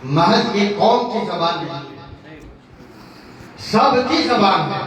محض ایک قوم کی زبان نہیں ہے، سب کی زبان ہے،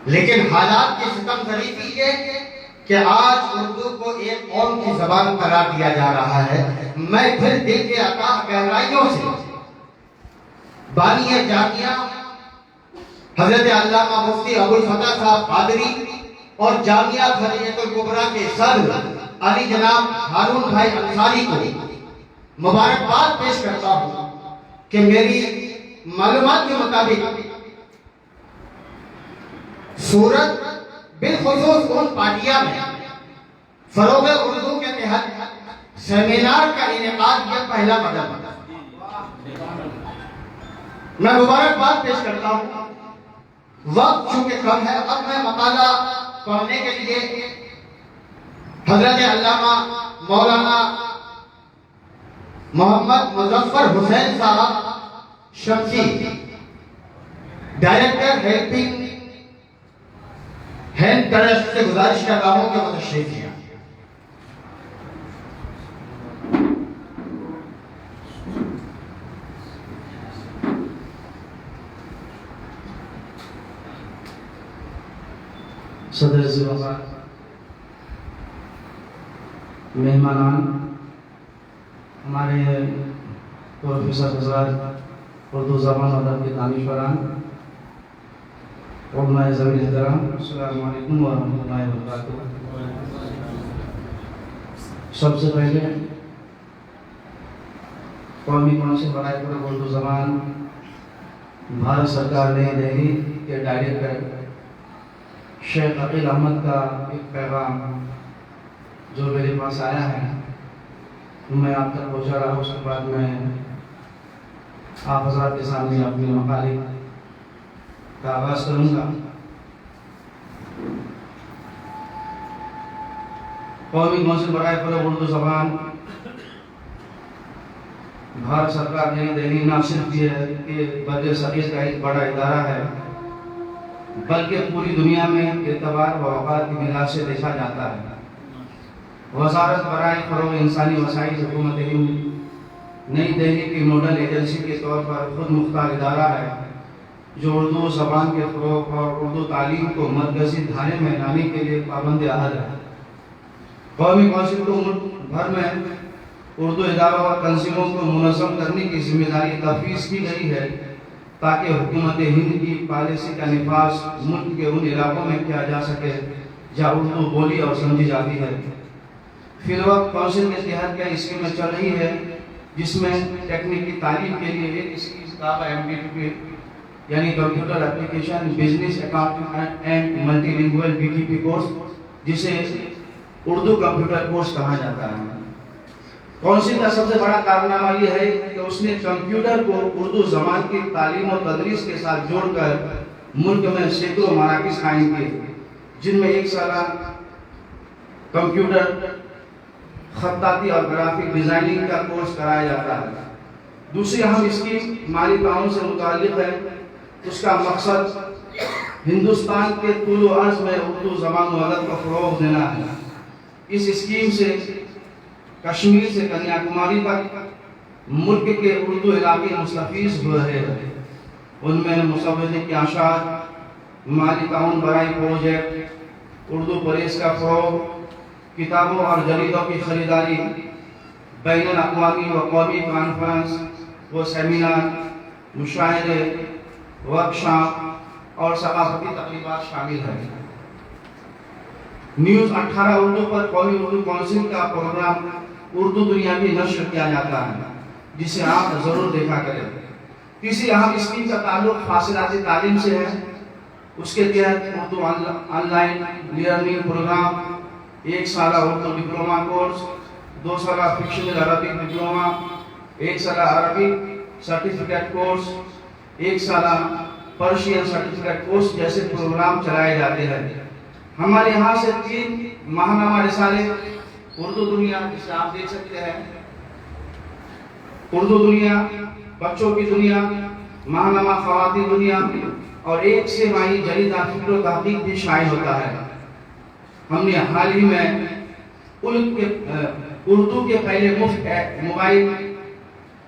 لیکن حالات کی ستم ظریفی یہ کہ آج اردو کو ایک قوم کی زبان قرار دیا جا رہا ہے۔ میں پھر دل کے اتاہ گہرائیوں سے بانی جامعہ حضرت علامہ مفتی ابوالفتح صاحب قادری اور جامعہ خلیۃ الکبریٰ کے صدر علی جناب ہارون بھائی انصاری کو مبارکباد پیش کرتا ہوں کہ میری معلومات کے مطابق سورت بالخصوص ان پارٹیاں میں فروغ اردو کے تحت سیمینار کا انعقاد یہ پہلا قدم ہے۔ میں مبارکباد پیش کرتا ہوں۔ وقت چونکہ کم ہے، اب میں مقالہ پڑھنے کے لیے حضرت علامہ مولانا محمد مظفر حسین صاحب شمسی، ڈائریکٹر ہیلپنگ ہینڈ ٹرسٹ سے گزارش کرتا ہوں کہ وہ تشریف لائیں۔ صدر ضلع، مہمانان، ہمارے پروفیسر حضرات، اردو زبان اور ادب کے دانشوران، علماء ذوی احترام، السلام علیکم ورحمۃ اللہ وبرکاتہ۔ سب سے پہلے قومی کونسل برائے فروغ اردو زبان بھارت سرکار نئی دہلی کے ڈائریکٹر شیخ عقیل احمد کا ایک پیغام جو میرے پاس آیا ہے میں آپ تک پہنچا رہا ہوں۔ اس کے بعد میں آپ حضرات کے سامنے اپنی مقالے کا آغاز کروں گا۔ قومی کونسل برائے فروغ اردو زبان بھارت سرکار نئی دہلی نہ صرف یہ ہے کہ برِ صغیر کا ایک بڑا ادارہ ہے، بلکہ پوری دنیا میں اعتبار و اوقات کی بنا سے دیکھا جاتا ہے۔ وزارت برائے فروغ انسانی وسائل حکومت ہند نئی دہلی کی نوڈل ایجنسی کے طور پر خود مختار ادارہ ہے جو اردو زبان کے فروغ اور اردو تعلیم کو مرکزی دھارے میں لانے کے لیے پابند عہد ہے۔ قومی کونسل کو ملک بھر میں اردو اداروں اور تنظیموں کو منظم کرنے کی ذمہ داری تفویض کی گئی ہے تاکہ حکومت ہند کی پالیسی کا نفاذ ملک کے ان علاقوں میں کیا جا سکے جہاں اردو بولی اور سمجھی جاتی ہے۔ فی الوقت کونسل کے تحت کئی اسکیمیں چل رہی ہے جس میں تکنیکی تعلیم کے لیے ایک اسکیم دعویٰ MTP یعنی computer application business accounting and multi lingual BTP course جسے اردو کمپیوٹر کورس کہا جاتا ہے۔ کونسل کا سب سے بڑا کارنامہ یہ ہے کہ اس نے کمپیوٹر کو اردو زبان کی تعلیم و تدریس کے ساتھ جوڑ کر ملک میں سینکڑوں مراکز قائم کیے جن میں ایک سالہ کمپیوٹر خطاطی اور گرافک ڈیزائننگ کا کورس کرایا جاتا ہے۔ دوسری اہم اسکیم مالی تعاون سے متعلق ہے۔ اس کا مقصد ہندوستان کے طول و عرض میں اردو زبان و ادب کو فروغ دینا ہے۔ اس اسکیم سے کشمیر سے کنیا کماری تک ملک کے اردو علاقے مستفیض ہوئے ہیں۔ ان میں مصوری کے اشعار، مالی تعاون برائے پروجیکٹ، اردو پریس کا فروغ، کتابوں اور جریدوں کی خریداری، بین الاقوامی و قومی کانفرنس و سیمینار، مشاعرے، ورکشاپ اور ثقافتی تقریبات شامل ہیں۔ نیوز 18 اردو پر قومی اردو کونسل کا پروگرام اردو دنیا میں نشر کیا جاتا ہے جسے آپ ضرور دیکھا کریں۔ تیسری اہم اسکیم کا تعلق فاصلاتی تعلیم سے ہے۔ اس کے تحت Urdu online learning program, ایک سالہ اردو ڈپلومہ کورس، 2 سالہ فکشنل عربک ڈپلومہ، 1 سالہ عربک سرٹیفکیٹ کورس، 1 سالہ پرشین سرٹیفکیٹ کورس جیسے پروگرام چلائے جاتے ہیں۔ ہمارے یہاں سے 3 ماہنامہ رسالے اردو دنیا جسے آپ دیکھ سکتے ہیں، اردو دنیا، بچوں کی دنیا، ماہنامہ خواتین دنیا اور 1 سے ماہی جریدہ فکر و تحقیق بھی شائع ہوتا ہے۔ ہم نے حال ہی میں اردو کے پہلے مفت موبائل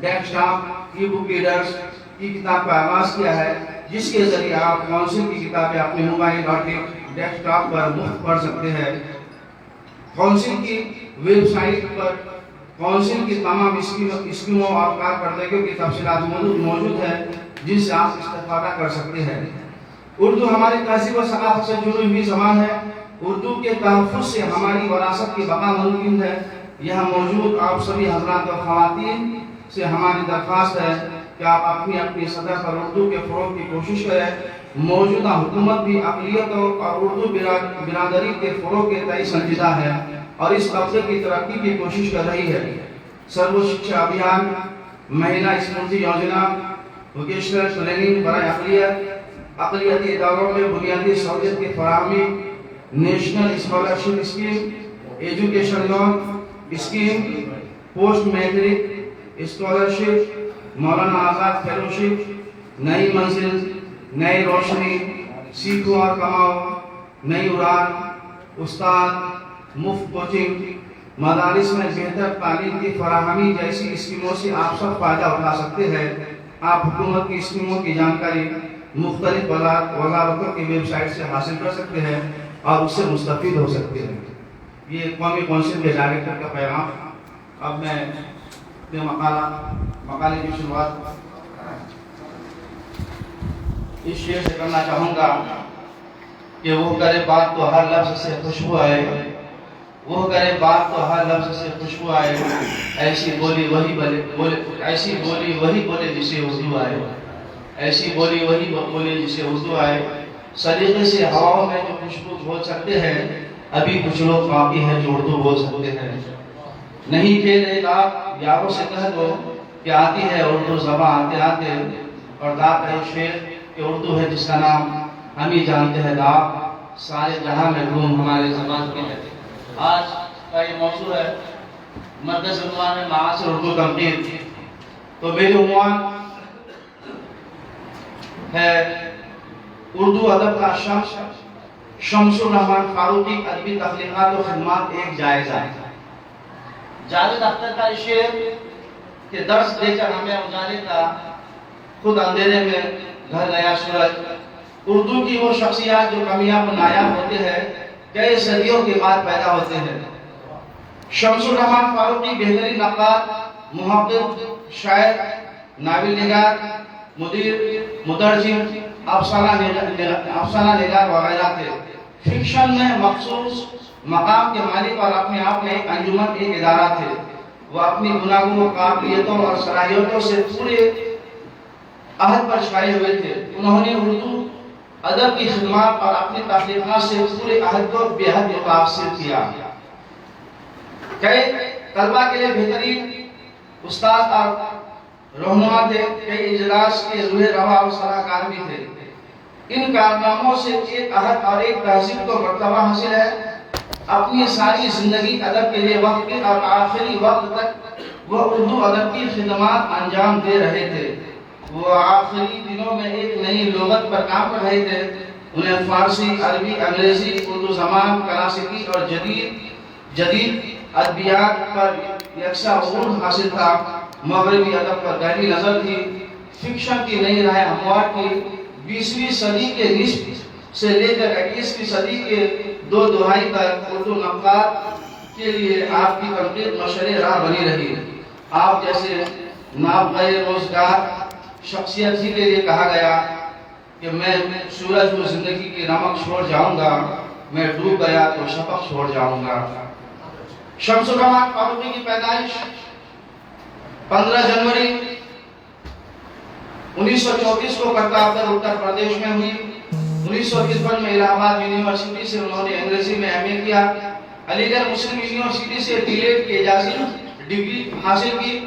ڈیسک ٹاپ ای بک ریڈرز کی کتاب کا آغاز کیا ہے، جس کے ذریعے آپ کونسل کی کتابیں اپنے موبائل اور ڈیسک ٹاپ پر مفت پڑھ سکتے ہیں۔ کونسل کی ویب سائٹ پر کونسل کی تمام اسکیموں اور کارکردگیوں کی تفصیلات موجود ہے، جن سے آپ استفادہ کر سکتے ہیں۔ اردو ہماری تہذیب و ثقافت سے جڑی ہوئی زبان ہے۔ اردو کے تحفظ سے ہماری وراثت کی بقا ممکن ہے۔ یہاں موجود آپ سبھی حضرات و خواتین سے ہماری درخواست ہے کہ آپ اپنی اپنی سطح پر اردو کے فروغ کی کوشش کریں۔ موجودہ حکومت بھی اقلیتوں اور اردو برادری کے فروغ کے تئیں سنجیدہ ہے اور اس طبقے کی ترقی کی کوشش کر رہی ہے۔ سرو شکشا ابھیان، مہیلا اسمرتی یوجنا، ووکیشنل ٹریننگ برائے اقلیتی اداروں میں بنیادی سہولت کی فراہمی، national scholarship scheme, education loan scheme, post matric scholarship, Maulana Azad fellowship, نئی منزل، نئی روشنی، سیکھو اور کماؤ، نئی اڑان، استاد، مفت کوچنگ، مدارس میں بہتر تعلیم کی فراہمی جیسی اسکیموں سے آپ سب فائدہ اٹھا سکتے ہیں۔ آپ حکومت کی اسکیموں کی جانکاری مختلف وزارتوں کی ویب سائٹ سے حاصل کر سکتے ہیں اور اس سے مستفید ہو سکتے ہیں۔ یہ قومی کونسل کے ڈائریکٹر کا پیغام۔ اب میں اپنے مقالے کی شروعات اس شعر سے کرنا چاہوں گا کہ وہ کرے بات تو ہر لفظ سے خوشبو آئے، وہ کرے بات تو ہر لفظ سے خوشبو آئے، ایسی بولی وہی بولے جسے اردو آئے، ایسی بولی وہی بولے جسے اردو آئے، سلیقے سے ہواؤں میں جو خوشبو بول سکتے ہیں، ابھی کچھ لوگ باقی ہیں جو اردو بول سکتے ہیں۔ نہیں کھیلے لاکھ یاروں سے کہہ دو کہ آتی ہے اردو زبان آتے آتے، اور داغ ہے شعر کہ اردو ہے جس کا نام ہم ہی جانتے ہیں، داغ سارے جہاں میں گم ہمارے زبان کے ہے۔ آج کا یہ موضوع ہے مرکز عنوان ہے معاصر اردو تنقید۔ تو میری عنوان ہے اردو ادب کا شمس الرحمن فاروقی ادبی تخلیقات و خدمات ایک جائزہ۔ جاوید اختر کا شعر کہ درس دے کر ہمیں اجالے کا، خود اندھیرے میں گھر گیا سورج۔ اردو کی وہ شخصیات جو کامیاب و نایاب ہوتے ہیں، کئی صدیوں کے بعد پیدا ہوتے ہیں۔ شمس الرحمن فاروقی بہترین نقاد، محقق، شاعر، ناول نگار، مدیر، مترجم، افسانہ نگار وغیرہ تھے۔ فکشن میں مخصوص مقام کے مالک اور اپنے آپ میں ایک انجمن، ایک ادارہ تھے۔ وہ اپنی گناہوں، قابلیتوں اور صلاحیتوں سے پورے عہد پر چھائے ہوئے تھے۔ انہوں نے اردو ادب کی خدمات اور اپنی تخلیقات سے پورے عہد کو بے حد متاثر کیا۔ کئی طلبہ کے لیے بہترین استاد اور رہنما تھے، کئی اجلاس کے روح روا اور صلاح کار بھی تھے۔ ان کارناموں سے ایک عہد اور ایک تہذیب کو مرتبہ حاصل ہے۔ اپنی ساری زندگی ادب کے لیے وقت کے اور آخری وقت تک وہ اردو ادب کی خدمات انجام دے رہے تھے۔ وہ آخری دنوں میں ایک نئی لغت پر کام کر رہے تھے۔ انہیں فارسی، عربی، انگریزی، اردو زبان، کلاسیکی اور جدید ادبیات پر یکساں عبور حاصل تھا۔ مغربی ادب پر گہری نظر تھی۔ فکشن کی نئی راہ ہموار کی۔ 20ویں صدی کے نصف سے لے کر 21ویں صدی کے دو دہائی تک اردو نقاد کے لیے آپ کی تنقید مشعل راہ بنی رہی۔ آپ جیسے نابغہ روزگار شخصیت ہی کے لیے کہا گیا کہ میں سورج کو زندگی کی نمک چھوڑ جاؤں گا، میں ڈوب گیا تو شفق چھوڑ جاؤں گا۔ شمس الرحمن فاروقی کی پیدائش 15 جنوری 1934 کو کرتارپور اتر پردیش میں ہوئی۔ 1953 میں الہ آباد یونیورسٹی سے انہوں نے انگریزی میں ایم اے کیا۔ علی گڑھ مسلم یونیورسٹی سے ڈی ایڈ کی اعزازی ڈگری حاصل کی۔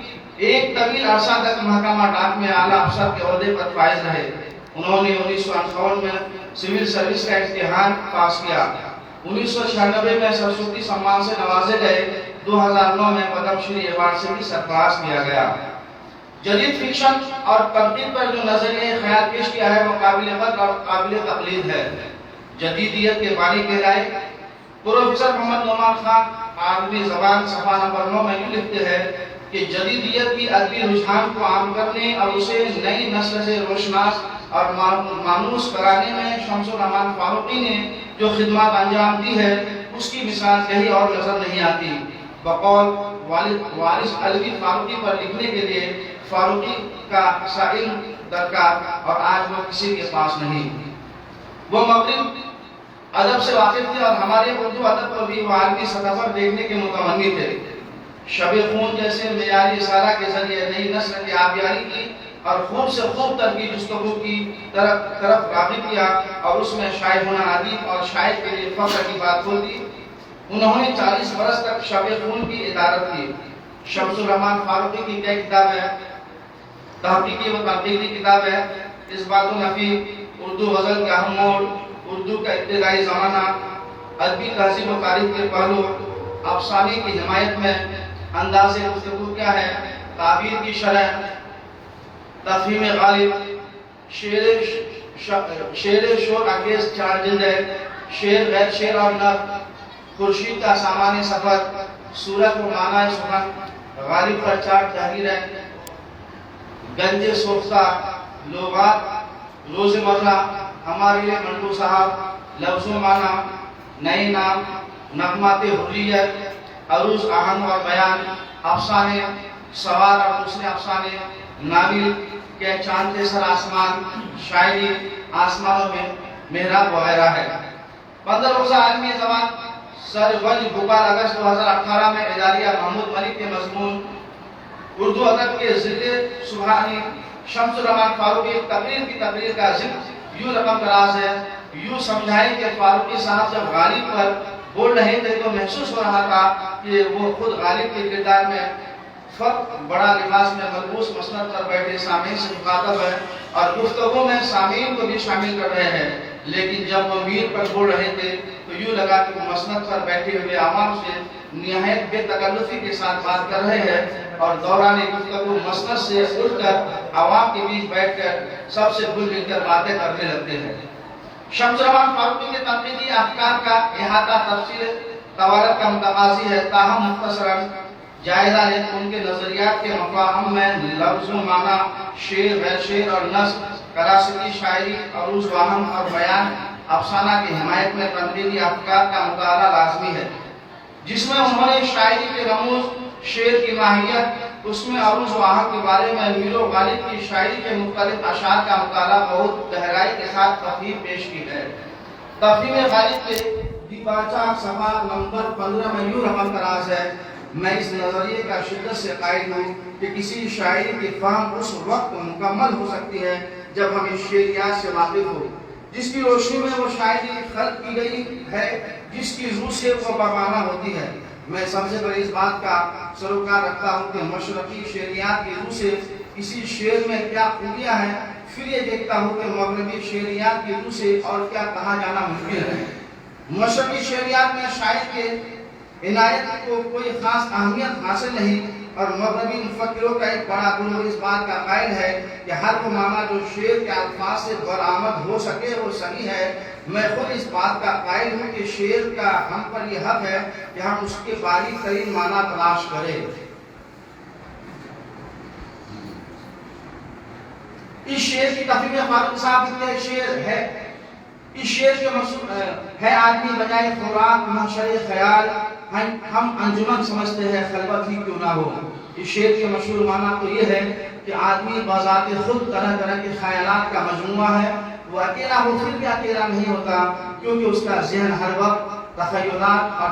ایک طویل عرصہ تک محکمہ ڈاک میں اعلیٰ افسر کے عہدے پر فائز رہے۔ انہوں نے 1958 میں سول سروس کا امتحان پاس کیا۔ 1996 میں سرسوتی سمان سے نوازے گئے۔ 2009 میں پدم شری ایوارڈ سے بھی سرفراز کیا گیا۔ جدید فکشن اور تنقید پر جو نظریہ خیال پیش کیا ہے وہ قابل قدر اور قابل تقلید ہے۔ جدیدیت کے بانی گہرائے۔ پروفیسر محمد نعمان خان عربی زبان صفحہ نمبر 9 میں یوں لکھتے ہیں کہ جدیدیت کی ادبی رجحان کو عام کرنے اور اسے نئی نسل سے روشناس اور مانوس کرانے میں شمس الرحمن فاروقی نے جو خدمات انجام دی ہے اس کی مثال کہیں اور نظر نہیں آتی۔ بقول وارث علوی فاروقی پر لکھنے کے لیے فاروقی کا سائل درکار اور آج وہ کسی کے پاس نہیں۔ وہ مغرب ادب سے واقف تھے اور ہمارے اردو ادب کو بھی وہ عالمی سطح پر دیکھنے کے متمنی تھے۔ شب خون جیسے معیاری رسالہ کے ذریعے نئی نسل کی آبیاری کی اور خوب سے خوب تر کی گفتگو کی طرف راغب کیا اور اس میں شاعر ہونا ادیب اور شاعر کے لیے فخر کی بات کھول دی۔ انہوں نے 40 برس تک شب خون کی ادارت کی۔ شمس الرحمن فاروقی کی کئی کتابیں تحقیقی و تنقیدی کتاب ہے۔ اثبات النفی، اردو غزل کا اہم موڑ، اردو کا ابتدائی زمانہ، ادبی تہذیب و تاریخ کے پہلو، افسانے کی حمایت میں انداز گفتگو کیا ہے، تعبیر کی شرح، تفہیم غالب، شعر شور انگیز 4 جلد ہے، شعر غیر شعر اور نقد، خورشید کا سامان سفر، سورت و معنی سخن، غالب پر 4 تحریریں، گنج سوختہ، لغات، روز مرہ، ہمارے لیے منٹو صاحب، لفظ و معنی، نئے نام، نغمات حریت، عروض آہنگ اور بیان، افسانے، سوار اور دوسرے افسانے، ناول کے چاند کے سر آسمان، شاعری، آسمانوں میں محراب وغیرہ ہے۔ 15 روزہ عالمی زبان سرگنج بھوپال اگست 2018 میں اداریہ محمود ملک کے مضمون اردو ادب کے ذکر سبحانی شمس الرحمن فاروقی کی تقریر کا ذکر یوں رقم دراز ہے۔ یوں سمجھائیں کہ فاروقی صاحب جب غالب پر بول رہے تھے تو محسوس ہو رہا تھا کہ وہ خود غالب کے کردار میں فرق بڑا لباس میں ملبوس مسند پر بیٹھے سامعین سے مخاطب ہے اور گفتگو میں سامعین کو بھی شامل کر رہے ہیں، لیکن جب وہ میر پر بول رہے تھے تو یوں لگا کہ وہ مسند پر بیٹھے ہوئے عوام سے نہایت بے تکلفی کے ساتھ بات کر رہے ہیں اور دوران گفتگو مسند سے اٹھ کر عوام کے بیچ بیٹھ کر سب سے گل مل کر باتیں کرنے لگتے ہیں۔ شمس الرحمن فاروقی کے تنقیدی افکار کا احاطہ تفصیل توارت کا متقاضی ہے، تاہم مختصراً جائزہ لیں ان کے نظریات کے مفاہم میں لفظ و معنی، شعر غیر شعر اور نثر، کلاسیکی شاعری، عروض واہم اور بیان، افسانہ کی حمایت میں تنقیدی افکار کا مطالعہ لازمی ہے، جس میں انہوں نے شاعری کے رموز، شعر کی ماہیت، اس میں عروض واہم کے بارے میں میر و غالب کی شاعری کے مختلف اشعار کا مطالعہ بہت گہرائی کے ساتھ تفہیم پیش کی ہے۔ تفہیم غالب کے دیباچہ صفحہ نمبر 15 میں یوں رقم دراز ہے: میں اس نظریے کا شدت سے قائل ہوں کہ کسی شاعری کی فہم اس وقت مکمل ہو سکتی ہے جب ہم اس شعریات سے واقف ہو جس کی روشنی میں وہ شاعری خلق کی گئی ہے، جس کی روح سے وہ بامعنی ہوتی ہے۔ میں سب سے پہلے اس بات کا سروکار رکھتا ہوں کہ مشرقی شعریات کی روح سے کسی شعر میں کیا خوبیاں ہیں، پھر یہ دیکھتا ہوں کہ مغربی شعریات کی روح سے اور کیا کہا جانا ممکن ہے۔ مشرقی شعریات میں شاعر کے عنایت کو کوئی خاص اہمیت حاصل نہیں اور مغربی مفکروں کا ایک بڑا گروہ اس بات کا قائل ہے کہ ہر وہ معنی جو شعر کے الفاظ سے برآمد ہو سکے وہ صحیح ہے۔ میں خود اس بات کا قائل ہوں کہ شعر کا ہم پر یہ حق ہے کہ ہم اس کے باریک ترین معنی تلاش کریں۔ اس شعر کی تفہیم فاروق صاحب کے شعر ہے، اس شعر کے مقصود ہے آدمی بجائے خوراک محشر خیال، ہم انجمن سمجھتے ہیں خلوت ہی کیوں نہ ہو۔ اس شعر کے مشہور معنی تو یہ ہے کہ آدمی بذات خود طرح طرح کے خیالات کا مجموعہ ہے، وہ اکیلا ہو پھر بھی اکیلا نہیں ہوتا کیونکہ اس کا ذہن ہر وقت تخیلات اور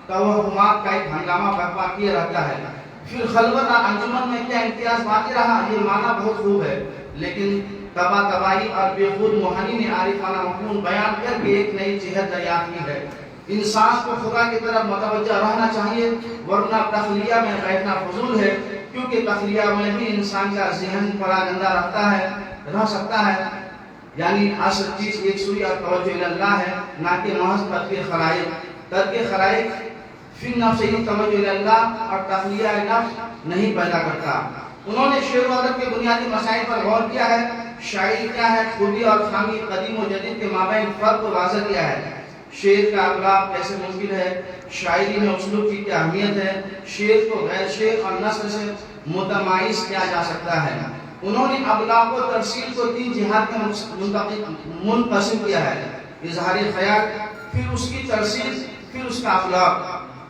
توہمات کا ایک ہنگامہ برپا کیے رہتا ہے۔ پھر خلوت اور انجمن میں کیا امتیاز باقی رہا، یہ معنی بہت خوب ہے، لیکن تباہ تباہی اور بے خود موہنی نے عارفانہ مفہوم بیان کر کے ایک نئی جہت دریافت کی ہے۔ انسان کو خدا کی طرف متوجہ رہنا چاہیے، ورنہ تخلیہ میں بیٹھنا فضول ہے، کیونکہ تخلیہ میں بھی انسان کا ذہن پراگندہ رہ سکتا ہے، یعنی اصل چیز ایک سوئی اور توجہ اللہ ہے، نہ کہ محض ترک خلائق فی نفس ہی توجہ اللہ اور تخلیہ نفس نہیں پیدا کرتا۔ انہوں نے شعر و ادب کے بنیادی مسائل پر غور کیا ہے، شاعری کیا ہے، خوبی اور خامی، قدیم و جدید کے مابین فرق کو واضح کیا ہے۔ شعر کا ابلاغ کیسے ممکن ہے، شاعری میں اسلوب کی کیا اہمیت ہے، شعر کو غیر شعر اور نثر سے متمایز کیا جا سکتا ہے۔ انہوں نے ابلاغ و ترسیل کو 3 جہات میں منقسم کیا ہے: اظہار خیال، پھر اس کی ترسیل، پھر اس کا ابلاغ۔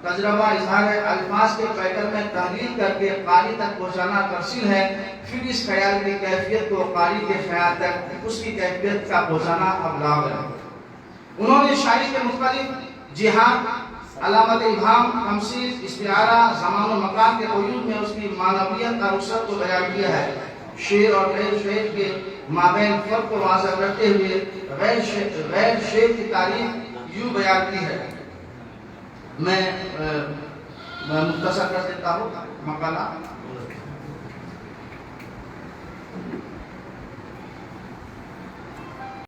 تجربہ اظہار ہے، الفاظ کے پیٹرن میں تحلیل کر کے قاری تک پہنچانا ترسیل ہے، پھر اس خیال کی کیفیت کو قاری کے خیال تک اس کی کیفیت کا پہنچانا ابلاغ ہے۔ انہوں نے شاعری کے مختلف جہات، علامت ابہام، تمثیل، استعارہ، زمان و مکان کے قیود میں اس کی معنویت اور وسعت کو بیان کیا ہے۔ شعر اور غیر شعر کے مابین فرق کو واضح کرتے ہوئے غیر شعر کی تعریف یوں بیان کی ہے۔ میں مختصر کر دیتا ہوں مقالہ۔